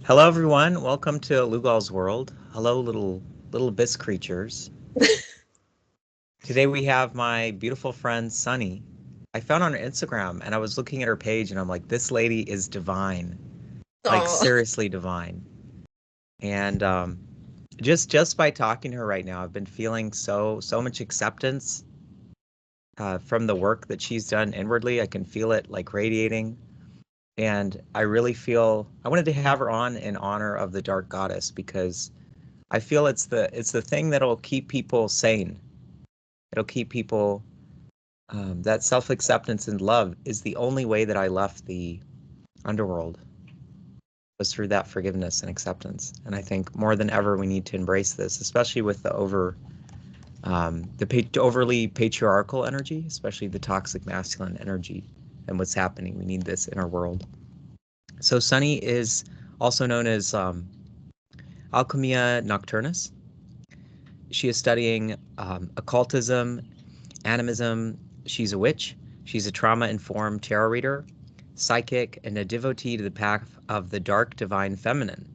Hello, everyone. Welcome to Lugal's world. Hello, little abyss creatures. Today we have my beautiful friend Sunny. I found on her Instagram, and I was looking at her page, and I'm like, this lady is divine, like Oh, seriously divine. And just by talking to her right now, I've been feeling so much acceptance from the work that she's done inwardly. I can feel it like radiating. And I really feel I wanted to have her on in honor of the Dark Goddess because I feel it's the thing that'll keep people sane. It'll keep people that self-acceptance and love is the only way that I left the underworld was through that forgiveness and acceptance. And I think more than ever we need to embrace this, especially with the overly patriarchal energy, especially the toxic masculine energy and what's happening. We need this in our world. So Sunny is also known as Alchemia Nocturnus. She is studying occultism, animism. She's a witch. She's a trauma-informed tarot reader, psychic, and a devotee to the path of the dark divine feminine.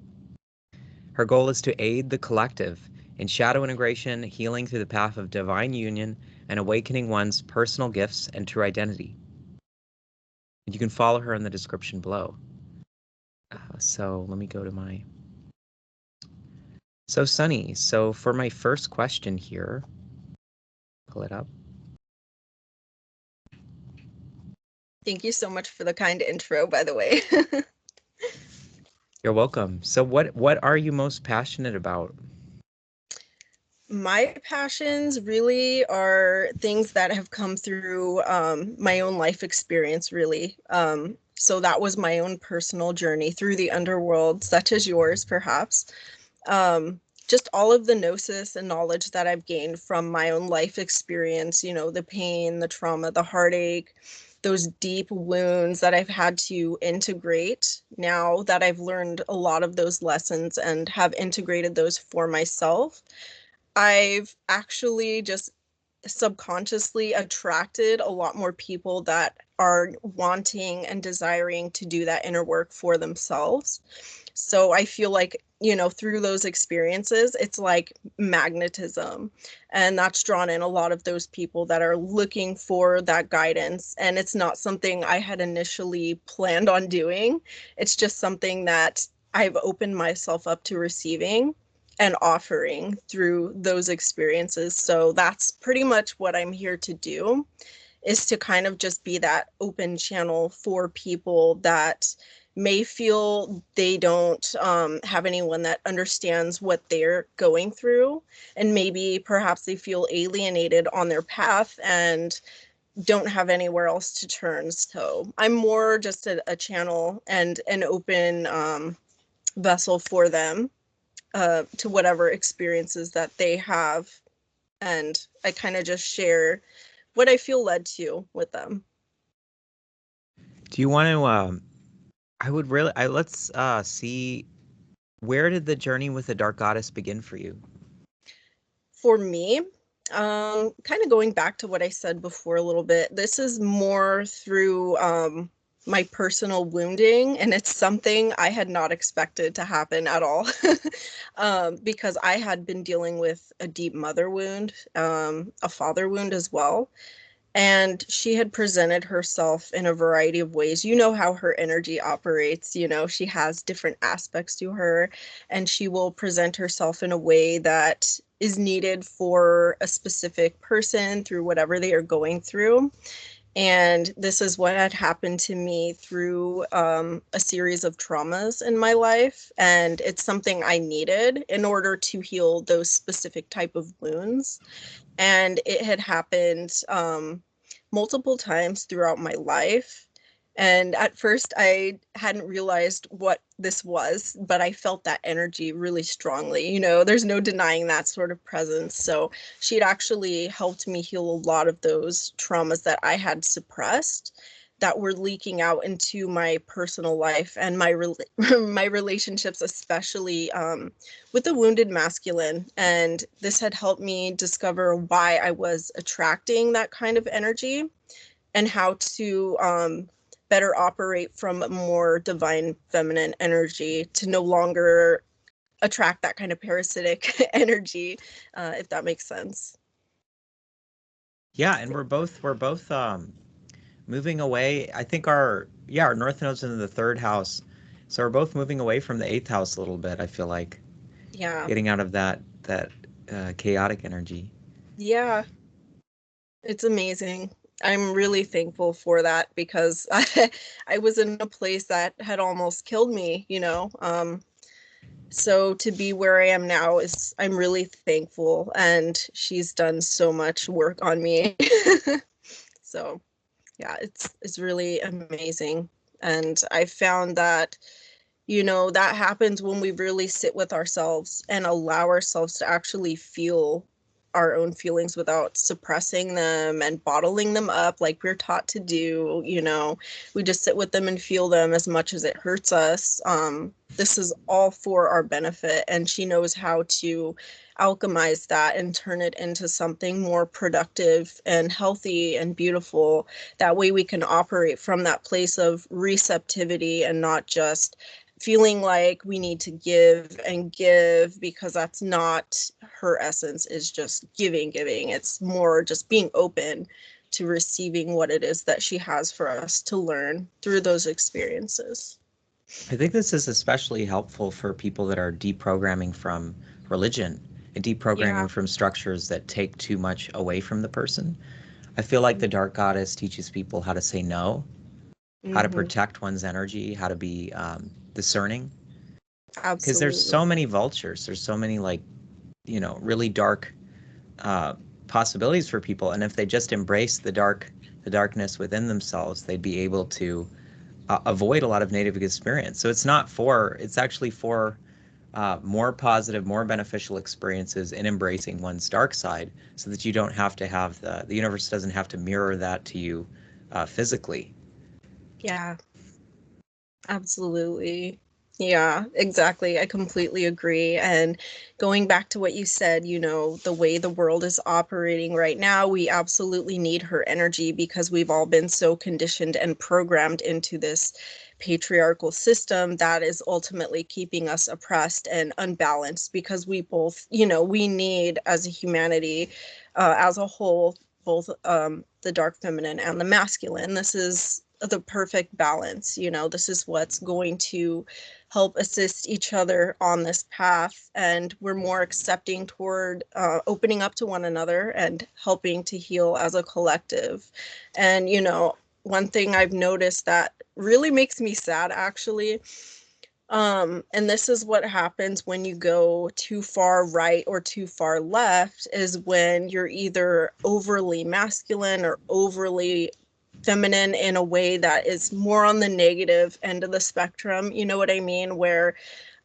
Her goal is to aid the collective in shadow integration, healing through the path of divine union, and awakening one's personal gifts and true identity. And you can follow her in the description below. So let me go to my... So Sunny, so for my first question here, pull it up. thank you so much for the kind intro, by the way. You're welcome. So what are you most passionate about? My passions really are things that have come through my own life experience, really. So that was my own personal journey through the underworld, such as yours, perhaps. Just all of the gnosis and knowledge that I've gained from my own life experience, the pain, the trauma, the heartache, those deep wounds that I've had to integrate now that I've learned a lot of those lessons and have integrated those for myself. I've actually just subconsciously attracted a lot more people that are wanting and desiring to do that inner work for themselves. So I feel like, through those experiences, it's like magnetism. And that's drawn in a lot of those people that are looking for that guidance. And it's not something I had initially planned on doing. It's just something that I've opened myself up to receiving and offering through those experiences. So that's pretty much what I'm here to do, is to kind of just be that open channel for people that may feel they don't have anyone that understands what they're going through, and maybe perhaps they feel alienated on their path and don't have anywhere else to turn. So I'm more just a channel and an open vessel for them, to whatever experiences that they have. And I kind of just share what I feel led to with them. Do you want to let's see, where did the journey with the Dark Goddess begin for you? For me, kind of going back to what I said before a little bit, this is more through my personal wounding, and it's something I had not expected to happen at all. Because I had been dealing with a deep mother wound, a father wound as well. And she had presented herself in a variety of ways. You know how her energy operates. She has different aspects to her, and she will present herself in a way that is needed for a specific person through whatever they are going through. And this is what had happened to me through a series of traumas in my life. And it's something I needed in order to heal those specific type of wounds. And it had happened multiple times throughout my life. And at first, I hadn't realized what this was, but I felt that energy really strongly. There's no denying that sort of presence. So she'd actually helped me heal a lot of those traumas that I had suppressed, that were leaking out into my personal life and my my relationships, especially with the wounded masculine. And this had helped me discover why I was attracting that kind of energy, and how to better operate from a more divine feminine energy, to no longer attract that kind of parasitic energy, if that makes sense. Yeah, and we're both moving away. I think our north node's in the third house. So we're both moving away from the eighth house a little bit, I feel like. Yeah. Getting out of that chaotic energy. Yeah. It's amazing. I'm really thankful for that, because I was in a place that had almost killed me, you know. So to be where I am now is, I'm really thankful, and she's done so much work on me. So yeah, it's really amazing. And I found that, you know, that happens when we really sit with ourselves and allow ourselves to actually feel our own feelings without suppressing them and bottling them up like we're taught to do. You know, we just sit with them and feel them as much as it hurts us. This is all for our benefit, and she knows how to alchemize that and turn it into something more productive and healthy and beautiful. That way we can operate from that place of receptivity and not just feeling like we need to give and give, because that's not her essence, is just giving. It's more just being open to receiving what it is that she has for us to learn through those experiences. I think this is especially helpful for people that are deprogramming from religion and Yeah. deprogramming from structures that take too much away from the person. I feel like the dark goddess teaches people how to say no, how to Mm-hmm. protect one's energy, how to be discerning. Because there's Absolutely. so many vultures, there's so many like, really dark uh, possibilities for people, and if they just embrace the darkness within themselves, they'd be able to avoid a lot of negative experience. So it's actually for more positive, more beneficial experiences in embracing one's dark side, so that you don't have to have the universe doesn't have to mirror that to you physically. Yeah, absolutely. Yeah, exactly. I completely agree. And going back to what you said, you know, the way the world is operating right now, we absolutely need her energy, because we've all been so conditioned and programmed into this patriarchal system that is ultimately keeping us oppressed and unbalanced, because we both, you know, we need, as a humanity, as a whole, both the dark feminine and the masculine. This is the perfect balance. You know, this is what's going to help assist each other on this path, and we're more accepting toward opening up to one another and helping to heal as a collective. And you know, one thing I've noticed that really makes me sad, actually, and this is what happens when you go too far right or too far left, is when you're either overly masculine or overly feminine in a way that is more on the negative end of the spectrum. You know what I mean? Where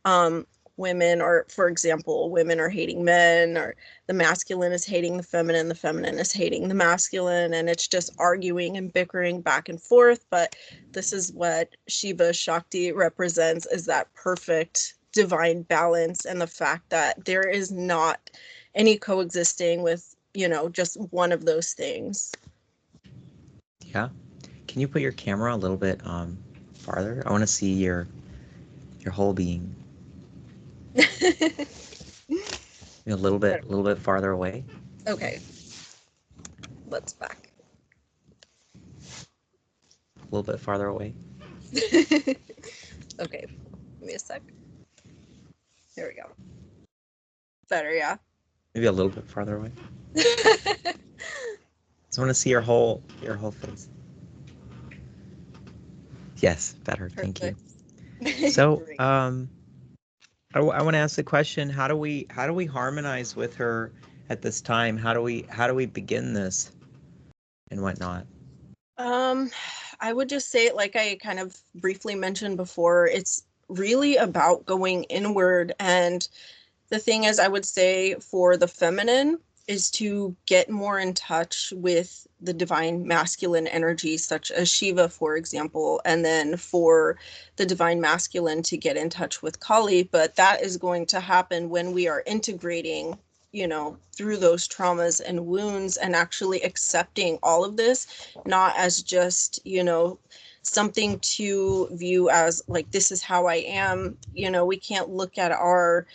um, women are, for example, women are hating men, or the masculine is hating the feminine is hating the masculine, and it's just arguing and bickering back and forth. But this is what Shiva Shakti represents, is that perfect divine balance, and the fact that there is not any coexisting with, you know, just one of those things. Yeah. Can you put your camera a little bit farther? I want to see your whole being. A little bit farther away. Okay, let's back. A little bit farther away. Okay, give me a sec. Here we go. Better, yeah. Maybe a little bit farther away. Just want to see your whole face. Yes, better. Thank you. Perfect. So, Great. I want to ask the question: how do we harmonize with her at this time? How do we begin this and whatnot? Um, I would just say, like I kind of briefly mentioned before, it's really about going inward. And the thing is, I would say for the feminine is to get more in touch with the divine masculine energy, such as Shiva, for example, and then for the divine masculine to get in touch with Kali. But that is going to happen when we are integrating, you know, through those traumas and wounds, and actually accepting all of this, not as just, you know, something to view as like, this is how I am. You know, we can't look at our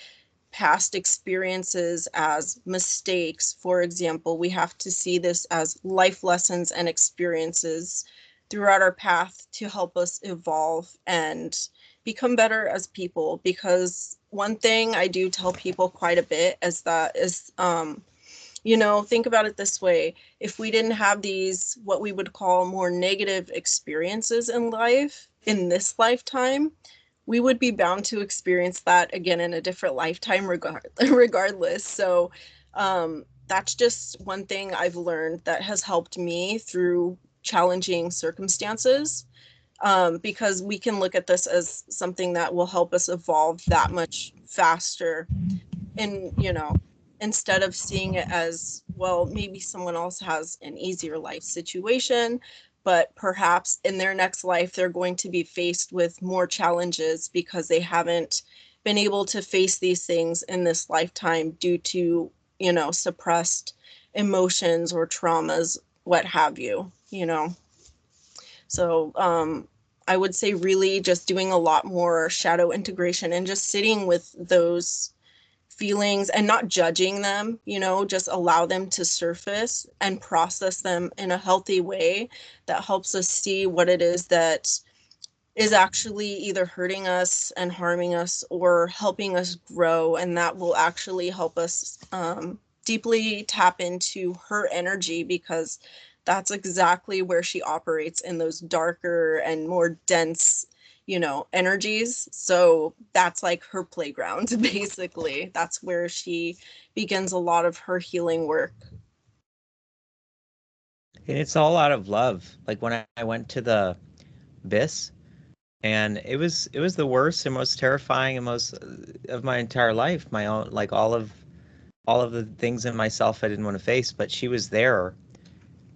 past experiences as mistakes. For example, we have to see this as life lessons and experiences throughout our path to help us evolve and become better as people. Because one thing I do tell people quite a bit is that you know, think about it this way. If we didn't have these, what we would call more negative experiences in life, in this lifetime, we would be bound to experience that again in a different lifetime regardless. So that's just one thing I've learned that has helped me through challenging circumstances, because we can look at this as something that will help us evolve that much faster. And, you know, instead of seeing it as, well, maybe someone else has an easier life situation, but perhaps in their next life, they're going to be faced with more challenges because they haven't been able to face these things in this lifetime due to, you know, suppressed emotions or traumas, what have you, you know. So I would say really just doing a lot more shadow integration and just sitting with those feelings and not judging them, you know, just allow them to surface and process them in a healthy way that helps us see what it is that is actually either hurting us and harming us or helping us grow. And that will actually help us deeply tap into her energy, because that's exactly where she operates, in those darker and more dense, you know, energies. So that's like her playground, basically. That's where she begins a lot of her healing work. And it's all out of love. Like when I went to the abyss, and it was the worst and most terrifying and most of my entire life. My own, like all of the things in myself I didn't want to face, but she was there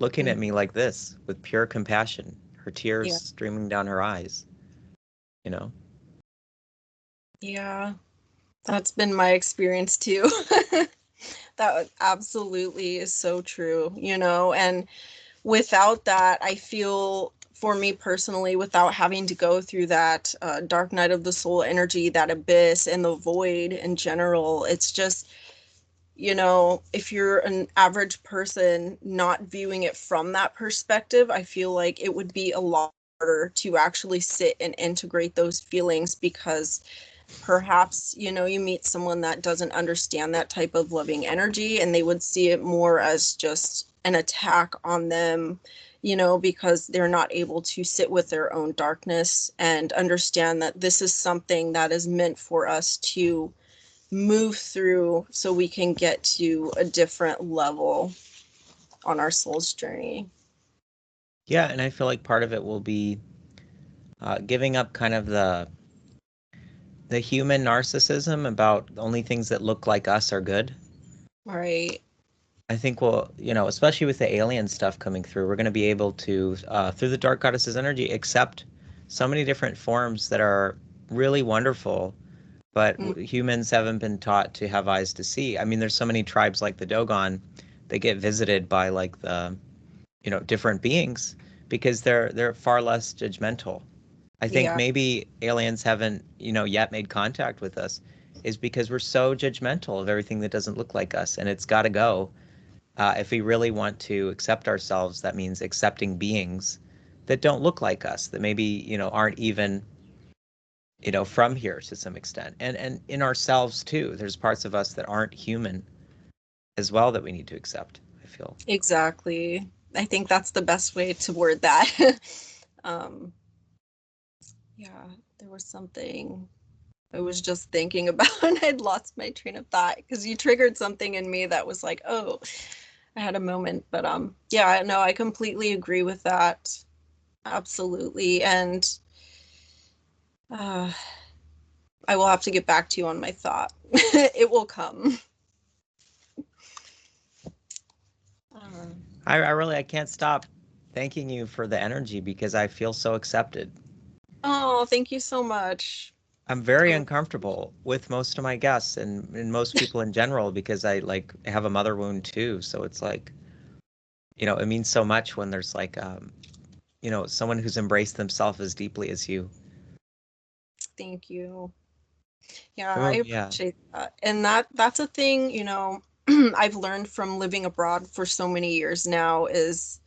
looking Mm. at me like this with pure compassion, her tears Yeah. streaming down her eyes, you know? Yeah. That's been my experience too. That absolutely is so true, you know, and without that, I feel for me personally, without having to go through that dark night of the soul energy, that abyss and the void in general, it's just, you know, if you're an average person not viewing it from that perspective, I feel like it would be a lot harder to actually sit and integrate those feelings, because perhaps, you know, you meet someone that doesn't understand that type of loving energy and they would see it more as just an attack on them, you know, because they're not able to sit with their own darkness and understand that this is something that is meant for us to move through so we can get to a different level on our soul's journey. Yeah, and I feel like part of it will be giving up kind of the human narcissism about only things that look like us are good. Right. I think we'll, especially with the alien stuff coming through, we're going to be able to, through the Dark Goddess's energy, accept so many different forms that are really wonderful, but Mm. humans haven't been taught to have eyes to see. I mean, there's so many tribes like the Dogon that get visited by like the, different beings because they're far less judgmental. I think Yeah. maybe aliens haven't, yet made contact with us is because we're so judgmental of everything that doesn't look like us, and it's got to go. If we really want to accept ourselves, that means accepting beings that don't look like us, that maybe, aren't even, from here to some extent. And in ourselves too, there's parts of us that aren't human as well that we need to accept, I feel. Exactly. I think that's the best way to word that. um, yeah, there was something I was just thinking about and I'd lost my train of thought because you triggered something in me that was like, oh, I had a moment. But yeah, no, I completely agree with that. Absolutely. And uh, I will have to get back to you on my thought. It will come. Uh, I can't stop thanking you for the energy because I feel so accepted. oh, thank you so much. I'm very I uncomfortable with most of my guests and most people in general because I like have a mother wound too. So it's like, it means so much when there's like, someone who's embraced themselves as deeply as you. Thank you. Yeah, I Oh, yeah. appreciate that. And that's a thing, I've learned from living abroad for so many years now is,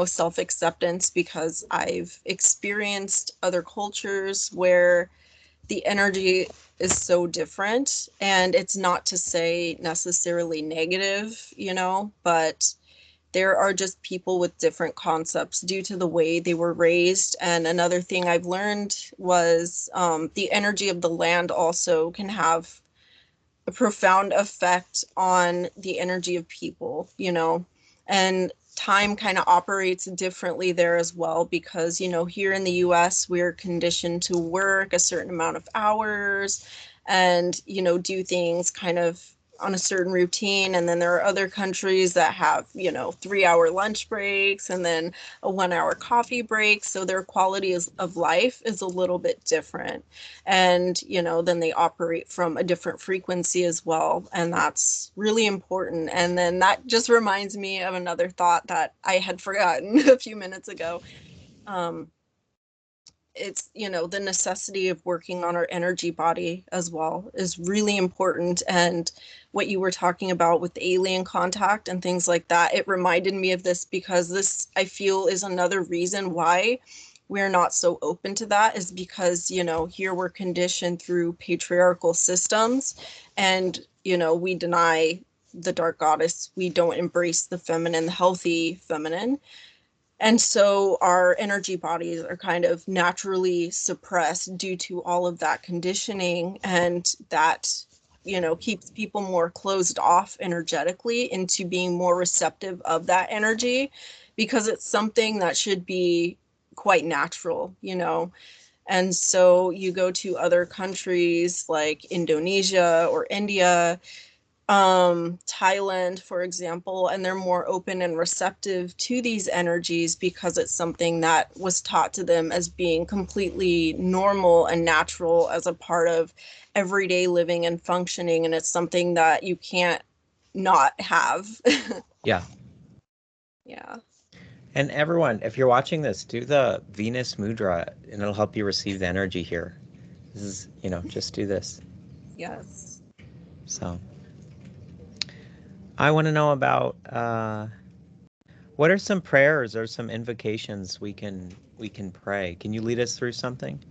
self-acceptance, because I've experienced other cultures where the energy is so different. And it's not to say necessarily negative, but there are just people with different concepts due to the way they were raised. And another thing I've learned was the energy of the land also can have a profound effect on the energy of people, and time kind of operates differently there as well, because, here in the US, we're conditioned to work a certain amount of hours and, do things kind of on a certain routine. And then there are other countries that have, 3 hour lunch breaks and then a 1 hour coffee break. So their quality of life is a little bit different. And then they operate from a different frequency as well, and that's really important. And then that just reminds me of another thought that I had forgotten a few minutes ago. um, it's, the necessity of working on our energy body as well is really important. And what you were talking about with alien contact and things like that, it reminded me of this, because this, I feel, is another reason why we're not so open to that, is because, here we're conditioned through patriarchal systems, and, we deny the dark goddess. We don't embrace the feminine, the healthy feminine. And so our energy bodies are kind of naturally suppressed due to all of that conditioning. And that, keeps people more closed off energetically into being more receptive of that energy, because it's something that should be quite natural. And so you go to other countries like Indonesia or India, Thailand, for example, and they're more open and receptive to these energies, because it's something that was taught to them as being completely normal and natural as a part of everyday living and functioning. And it's something that you can't not have. Yeah. Yeah. And everyone, if you're watching this, do the Venus Mudra and it'll help you receive the energy here. This is, just do this. Yes. So I want to know about what are some prayers or some invocations we can pray? Can you lead us through something?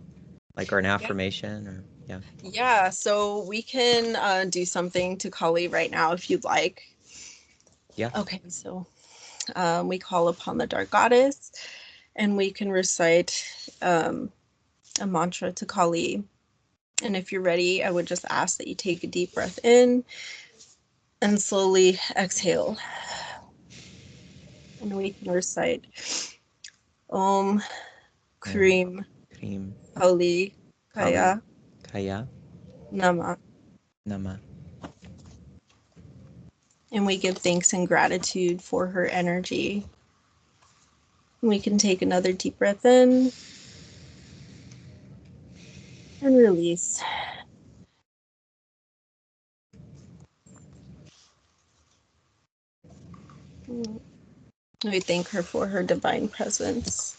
Like, or an Yeah. affirmation, or yeah. Yeah. So we can do something to Kali right now if you'd like. Yeah. Okay. So we call upon the dark goddess, and we can recite a mantra to Kali. And if you're ready, I would just ask that you take a deep breath in and slowly exhale. And we can recite Om Om Krim Krim Kali Kali Kaya Kaya Nama. Nama. And we give thanks and gratitude for her energy. We can take another deep breath in and release. We thank her for her divine presence.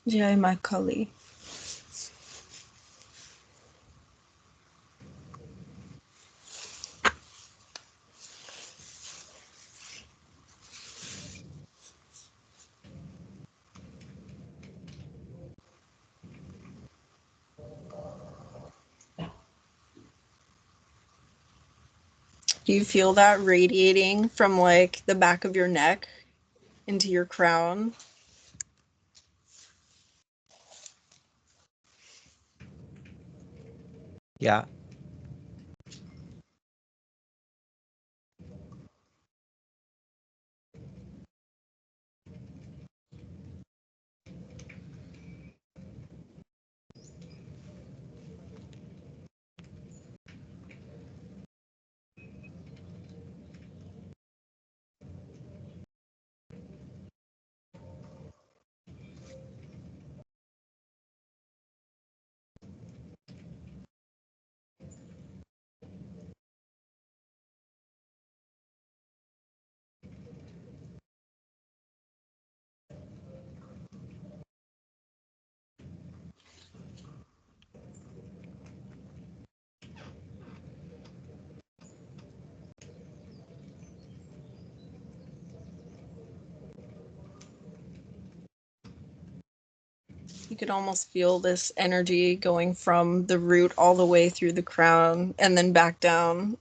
Jai Ma Kali. Do you feel that radiating from like the back of your neck into your crown? Yeah. You could almost feel this energy going from the root all the way through the crown and then back down.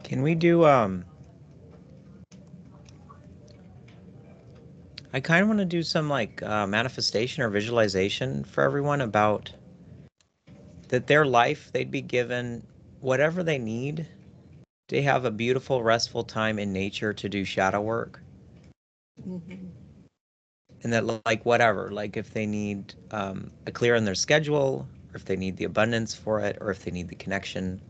Can we do I kind of want to do some like manifestation or visualization for everyone about that their life they'd be given whatever they need to have a beautiful, restful time in nature to do shadow work. Mm-hmm. And that like whatever, like if they need a clear in their schedule, or if they need the abundance for it, or if they need the connection,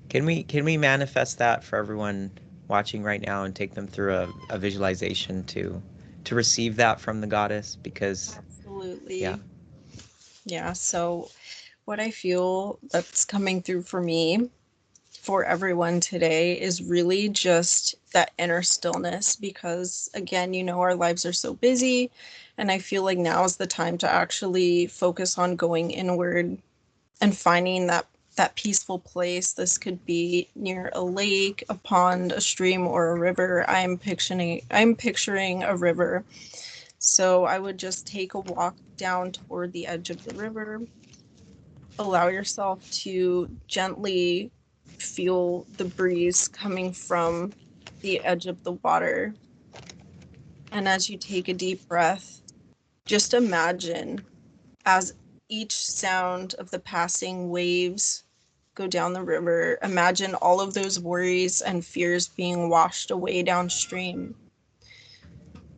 can we manifest that for everyone watching right now and take them through a visualization to receive that from the goddess? Because yeah. Absolutely. Yeah. So, what I feel that's coming through for me, for everyone today, is really just that inner stillness. Because, again, our lives are so busy. And I feel like now is the time to actually focus on going inward and finding that peaceful place. This could be near a lake, a pond, a stream, or a river. I'm picturing a river. So I would just take a walk down toward the edge of the river. Allow yourself to gently feel the breeze coming from the edge of the water. And as you take a deep breath, just imagine as each sound of the passing waves go down the river, imagine all of those worries and fears being washed away downstream.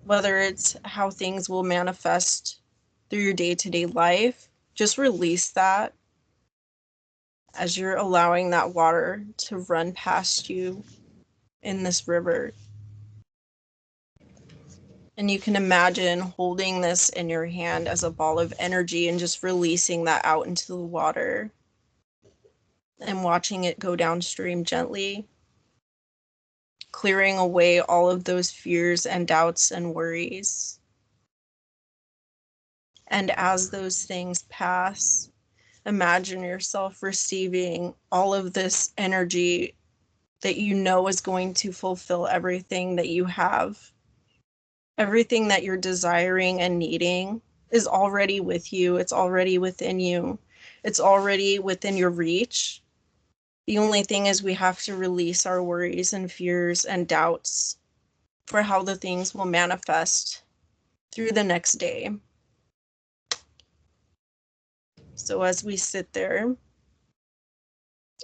Whether it's how things will manifest through your day-to-day life, just release that as you're allowing that water to run past you in this river. And you can imagine holding this in your hand as a ball of energy and just releasing that out into the water and watching it go downstream gently, clearing away all of those fears and doubts and worries. And as those things pass, imagine yourself receiving all of this energy that is going to fulfill everything that you have. Everything that you're desiring and needing is already with you. It's already within you. It's already within your reach. The only thing is we have to release our worries and fears and doubts for how the things will manifest through the next day. So as we sit there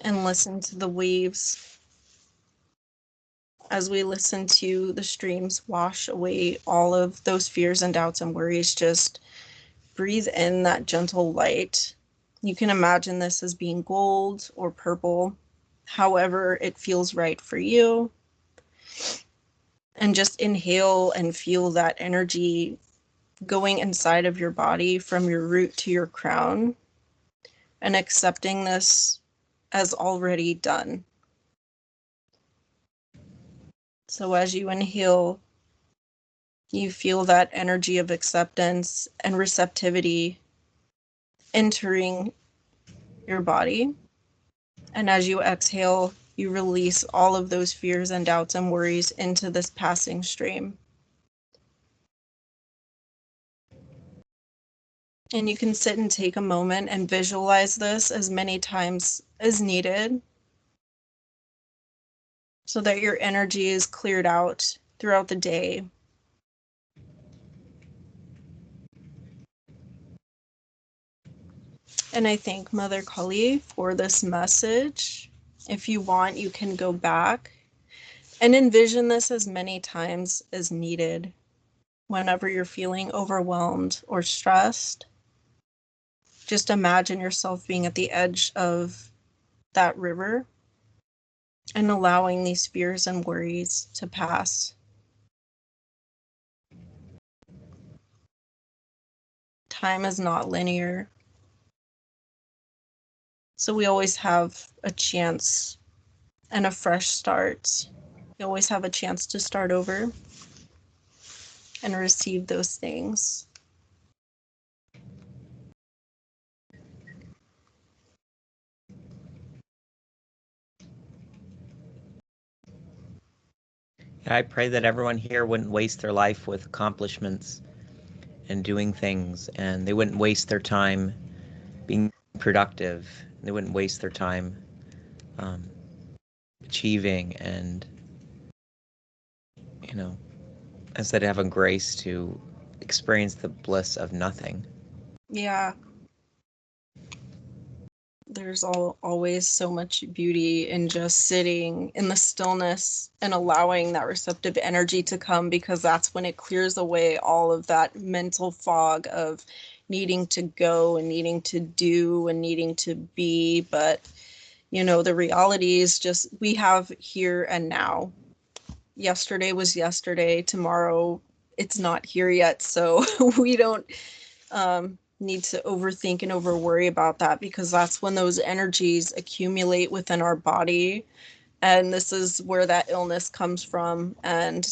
and listen to the waves, as we listen to the streams wash away all of those fears and doubts and worries, just breathe in that gentle light. You can imagine this as being gold or purple, however it feels right for you. And just inhale and feel that energy going inside of your body from your root to your crown, and accepting this as already done. So as you inhale, you feel that energy of acceptance and receptivity entering your body. And as you exhale, You release all of those fears and doubts and worries into this passing stream. And you can sit and take a moment and visualize this as many times as needed so that your energy is cleared out throughout the day. And I thank Mother Kali for this message. If you want, you can go back and envision this as many times as needed. Whenever you're feeling overwhelmed or stressed, just imagine yourself being at the edge of that river and allowing these fears and worries to pass. Time is not linear, so we always have a chance and a fresh start. We always have a chance to start over and receive those things. I pray that everyone here wouldn't waste their life with accomplishments and doing things, and they wouldn't waste their time being productive. They wouldn't waste their time achieving, and instead having grace to experience the bliss of nothing. Yeah. There's always so much beauty in just sitting in the stillness and allowing that receptive energy to come, because that's when it clears away all of that mental fog of needing to go and needing to do and needing to be. But, the reality is just we have here and now. Yesterday was yesterday. Tomorrow, it's not here yet. So we don't need to overthink and over worry about that, because that's when those energies accumulate within our body. And this is where that illness comes from. And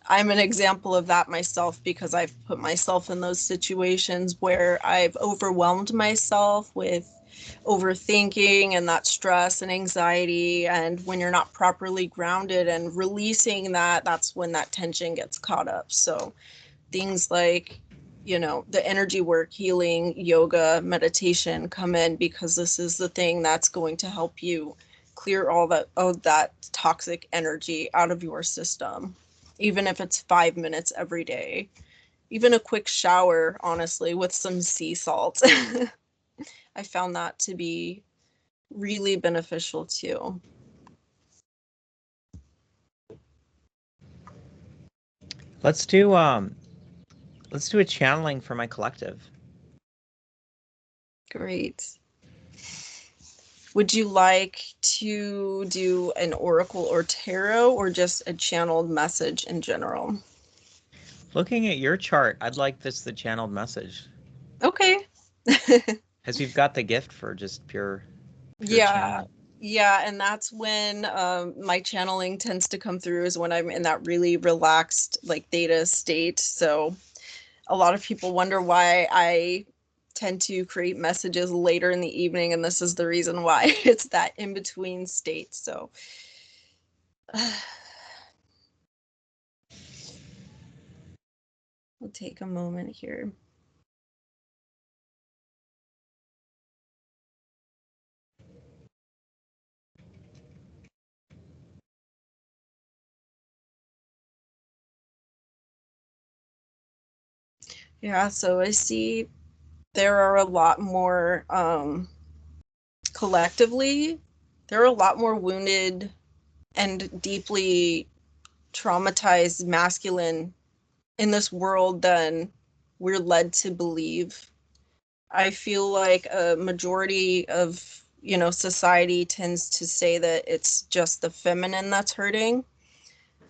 I'm an example of that myself, because I've put myself in those situations where I've overwhelmed myself with overthinking and that stress and anxiety. And when you're not properly grounded and releasing that, that's when that tension gets caught up. So things like, the energy work, healing, yoga, meditation come in, because this is the thing that's going to help you clear all that toxic energy out of your system. Even if it's 5 minutes every day, even a quick shower, honestly, with some sea salt. I found that to be really beneficial too. Let's do a channeling for my collective. Great. Would you like to do an oracle or tarot, or just a channeled message in general? Looking at your chart, I'd like the channeled message. Okay. Because you've got the gift for just pure Yeah. channeling. Yeah, and that's when my channeling tends to come through, is when I'm in that really relaxed, like, theta state. So a lot of people wonder why I tend to create messages later in the evening, and this is the reason why. It's that in-between state. So we'll take a moment here. Yeah, so I see there are a lot more, collectively, there are a lot more wounded and deeply traumatized masculine in this world than we're led to believe. I feel like a majority of, society tends to say that it's just the feminine that's hurting,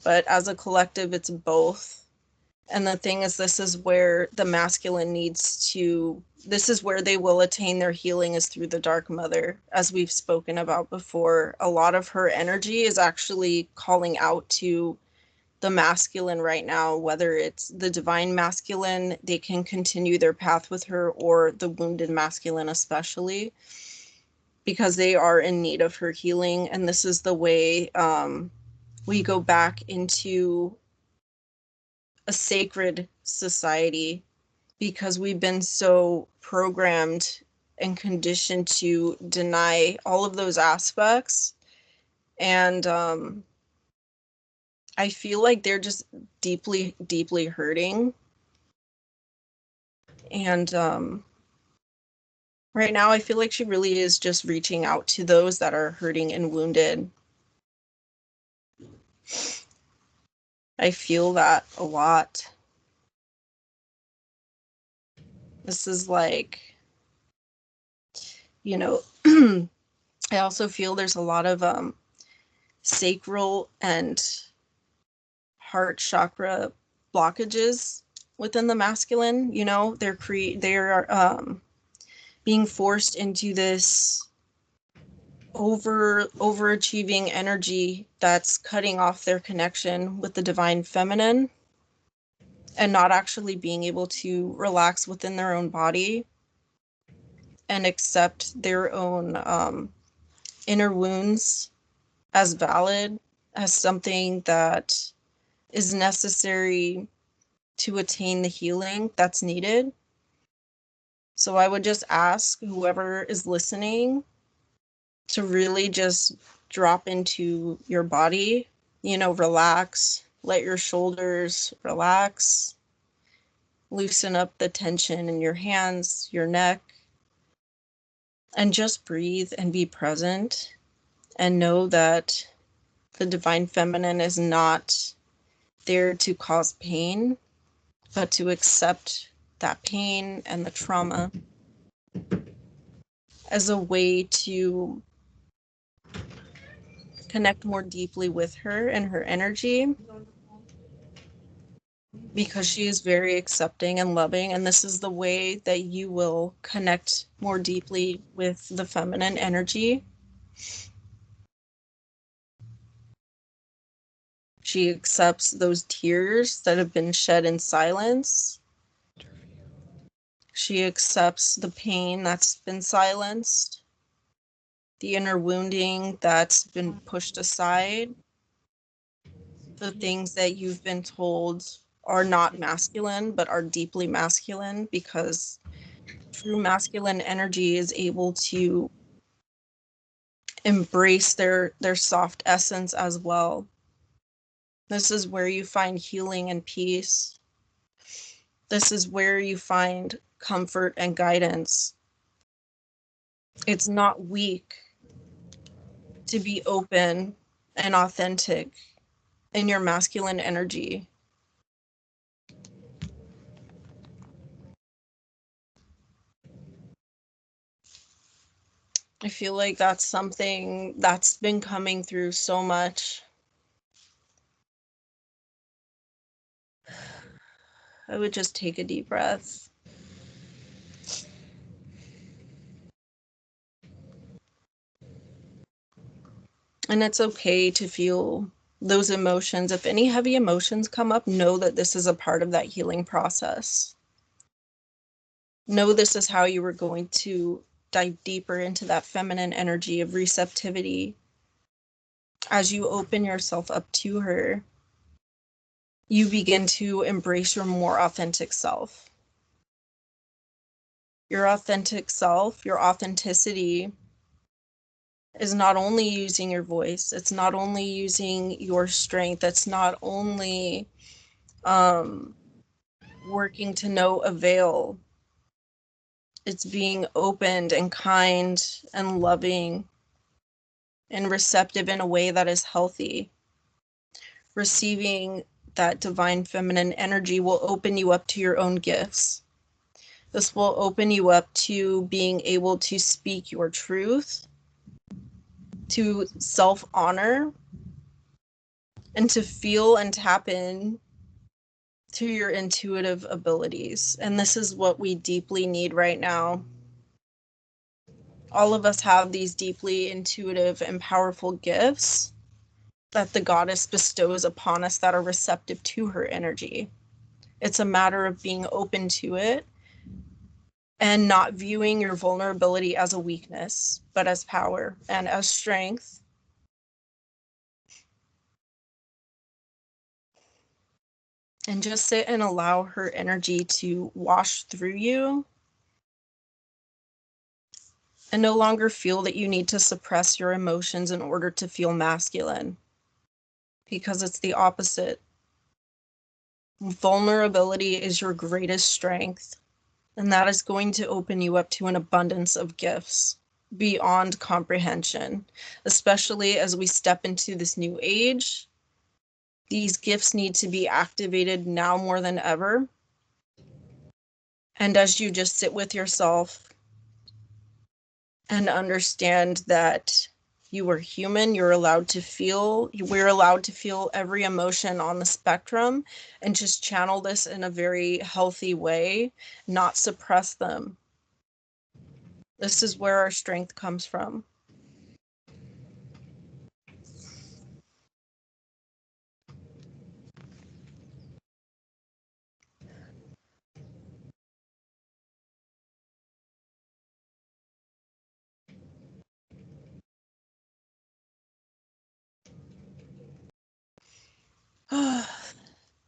but as a collective, it's both. And the thing is, this is where the masculine this is where they will attain their healing, is through the Dark Mother. As we've spoken about before, a lot of her energy is actually calling out to the masculine right now, whether it's the divine masculine, they can continue their path with her, or the wounded masculine especially, because they are in need of her healing. And this is the way we go back into a sacred society, because we've been so programmed and conditioned to deny all of those aspects. And I feel like they're just deeply, deeply hurting. And right now, I feel like she really is just reaching out to those that are hurting and wounded. I feel that a lot. This is like, you know, I also feel there's a lot of sacral and heart chakra blockages within the masculine. You know, they're being forced into this overachieving energy that's cutting off their connection with the divine feminine, and not actually being able to relax within their own body and accept their own inner wounds as valid, as something that is necessary to attain the healing that's needed. So I would just ask whoever is listening to really just drop into your body, relax, let your shoulders relax, loosen up the tension in your hands, your neck, and just breathe and be present, and know that the divine feminine is not there to cause pain, but to accept that pain and the trauma as a way to connect more deeply with her and her energy, because she is very accepting and loving. And this is the way that you will connect more deeply with the feminine energy. She accepts those tears that have been shed in silence. She accepts the pain that's been silenced, the inner wounding that's been pushed aside, the things that you've been told are not masculine but are deeply masculine, because true masculine energy is able to embrace their soft essence as well. This is where you find healing and peace. This is where you find comfort and guidance. It's not weak to be open and authentic in your masculine energy. I feel like that's something that's been coming through so much. I would just take a deep breath. And it's okay to feel those emotions. If any heavy emotions come up, know that this is a part of that healing process. Know this is how you are going to dive deeper into that feminine energy of receptivity. As you open yourself up to her, you begin to embrace your more authentic self. Your authentic self, your authenticity, is not only using your voice, it's not only using your strength, it's not only working to no avail, it's being opened and kind and loving and receptive in a way that is healthy. Receiving that divine feminine energy will open you up to your own gifts. This will open you up to being able to speak your truth, to self-honor, and to feel and tap in to your intuitive abilities. And this is what we deeply need right now. All of us have these deeply intuitive and powerful gifts that the goddess bestows upon us that are receptive to her energy. It's a matter of being open to it and not viewing your vulnerability as a weakness, but as power and as strength. And just sit and allow her energy to wash through you, and no longer feel that you need to suppress your emotions in order to feel masculine, because it's the opposite. Vulnerability is your greatest strength, and that is going to open you up to an abundance of gifts beyond comprehension, especially as we step into this new age. These gifts need to be activated now more than ever. And as you just sit with yourself and understand that you are human, you're allowed to feel, we're allowed to feel every emotion on the spectrum, and just channel this in a very healthy way, not suppress them. This is where our strength comes from.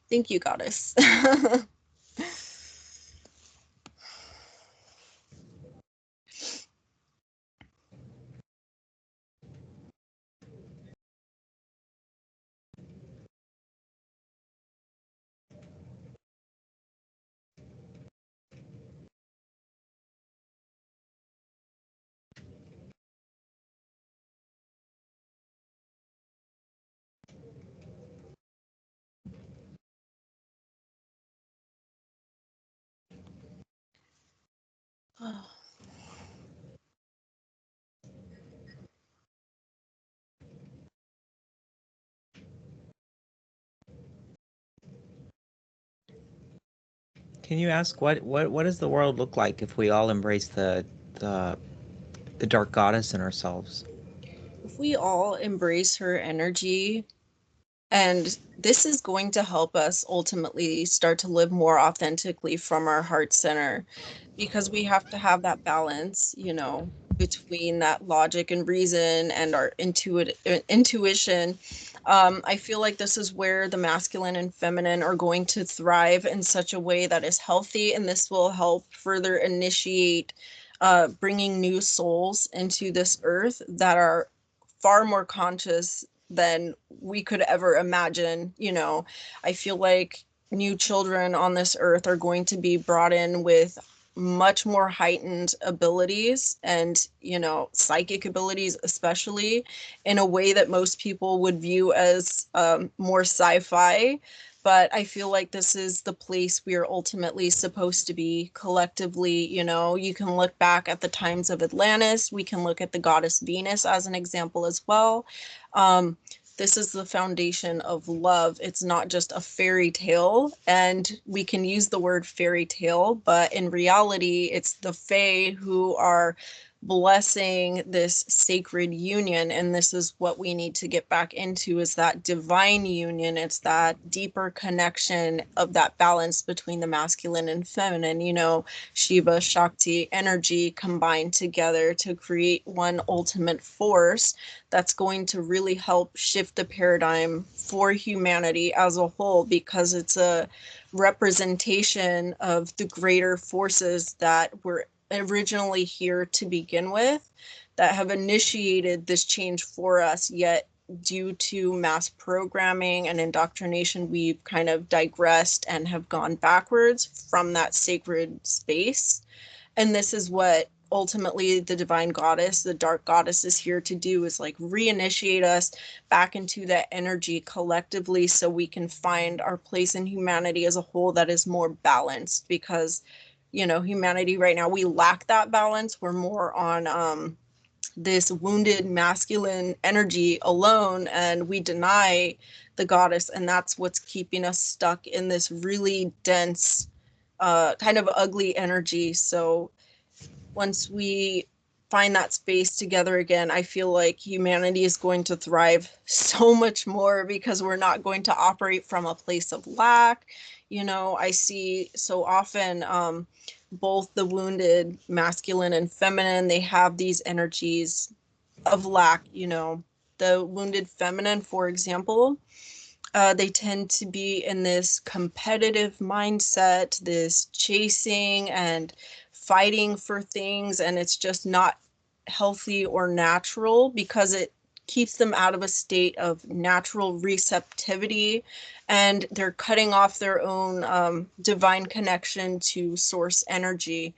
Thank you, goddess. Can you ask what does the world look like if we all embrace the the dark goddess in ourselves? If we all embrace her energy, and this is going to help us ultimately start to live more authentically from our heart center, because we have to have that balance, between that logic and reason and our intuition. I feel like this is where the masculine and feminine are going to thrive in such a way that is healthy, and this will help further initiate bringing new souls into this earth that are far more conscious than we could ever imagine. I feel like new children on this earth are going to be brought in with much more heightened abilities, and psychic abilities, especially in a way that most people would view as more sci-fi. But I feel like this is the place we are ultimately supposed to be collectively. You can look back at the times of Atlantis, we can look at the goddess Venus as an example as well. um, this is the foundation of love. It's not just a fairy tale, and we can use the word fairy tale, but in reality, it's the Fae who are blessing this sacred union. And this is what we need to get back into, is that divine union. It's that deeper connection of that balance between the masculine and feminine, Shiva, Shakti energy combined together to create one ultimate force that's going to really help shift the paradigm for humanity as a whole, because it's a representation of the greater forces that were originally here to begin with, that have initiated this change for us, yet due to mass programming and indoctrination, we've kind of digressed and have gone backwards from that sacred space. And this is what ultimately the divine goddess, the dark goddess, is here to do, is like reinitiate us back into that energy collectively, so we can find our place in humanity as a whole that is more balanced. Because humanity right now, we lack that balance. We're more on this wounded masculine energy alone, and we deny the goddess, and that's what's keeping us stuck in this really dense kind of ugly energy. So once we find that space together again, I feel like humanity is going to thrive so much more, because we're not going to operate from a place of lack. I see so often both the wounded masculine and feminine, they have these energies of lack. The wounded feminine, for example, they tend to be in this competitive mindset, this chasing and fighting for things, and it's just not healthy or natural because it keeps them out of a state of natural receptivity, and they're cutting off their own divine connection to source energy.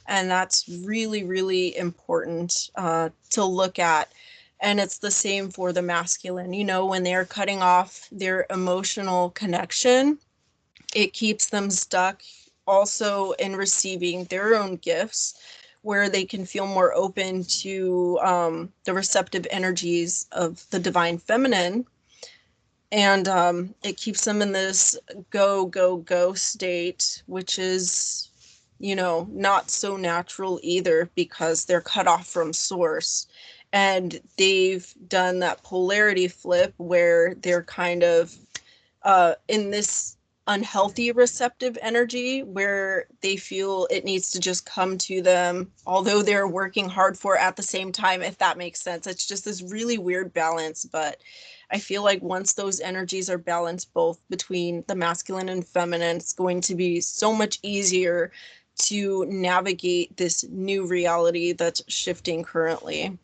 And that's really, really important to look at. And it's the same for the masculine. When they're cutting off their emotional connection, it keeps them stuck also in receiving their own gifts, where they can feel more open to the receptive energies of the divine feminine. And it keeps them in this go, go, go state, which is, not so natural either, because they're cut off from source. And they've done that polarity flip where they're kind of in this unhealthy receptive energy where they feel it needs to just come to them, although they're working hard for it at the same time, if that makes sense. It's just this really weird balance. But I feel like once those energies are balanced both between the masculine and feminine, it's going to be so much easier to navigate this new reality that's shifting currently.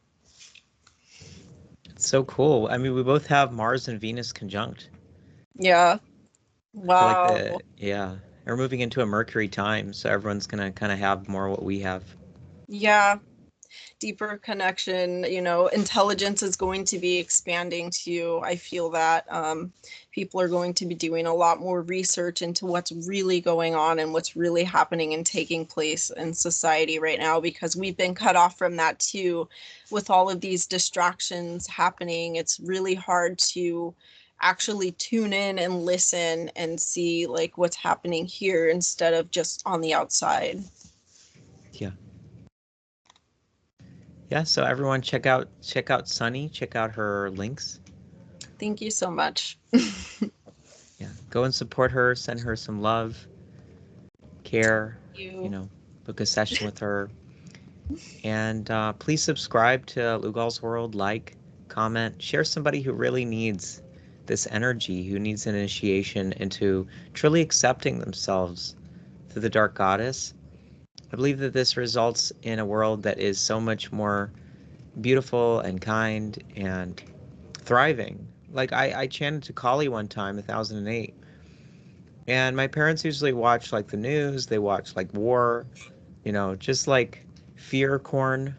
It's so cool. I mean, we both have Mars and Venus conjunct. Yeah. I feel like Wow. we're moving into a Mercury time, so everyone's gonna kind of have more what we have. Yeah. Deeper connection, intelligence is going to be expanding too. I feel that people are going to be doing a lot more research into what's really going on and what's really happening and taking place in society right now, because we've been cut off from that too. With all of these distractions happening, it's really hard to actually tune in and listen and see like what's happening here instead of just on the outside. Yeah. Yeah, so everyone check out Sunny, check out her links. Thank you so much. Yeah. Go and support her, send her some love, care, You. book a session with her. And please subscribe to Lugal's World, like, comment, share somebody who really needs this energy, who needs an initiation into truly accepting themselves through the Dark Goddess. I believe that this results in a world that is so much more beautiful and kind and thriving. Like I chanted to Kali one time, 1008, and my parents usually watch like the news, they watch like war, just like fear corn,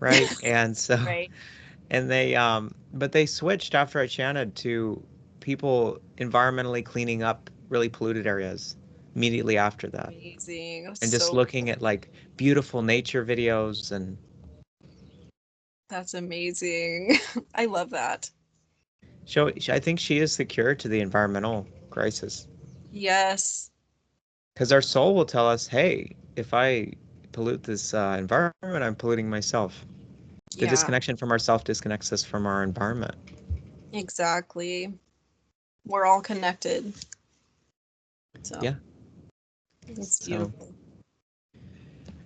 right? And so, Right. and but they switched after I chanted to people environmentally cleaning up really polluted areas immediately after that, Amazing. and just So looking at like beautiful nature videos and that's amazing. I love that. show. I think she is the cure to the environmental crisis. Yes. Because our soul will tell us, hey, if I pollute this environment, I'm polluting myself. The Yeah, disconnection from ourself disconnects us from our environment. exactly. We're all connected. So Yeah. it's So, beautiful.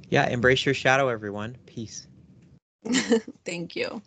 yeah, embrace your shadow, everyone. Peace. Thank you.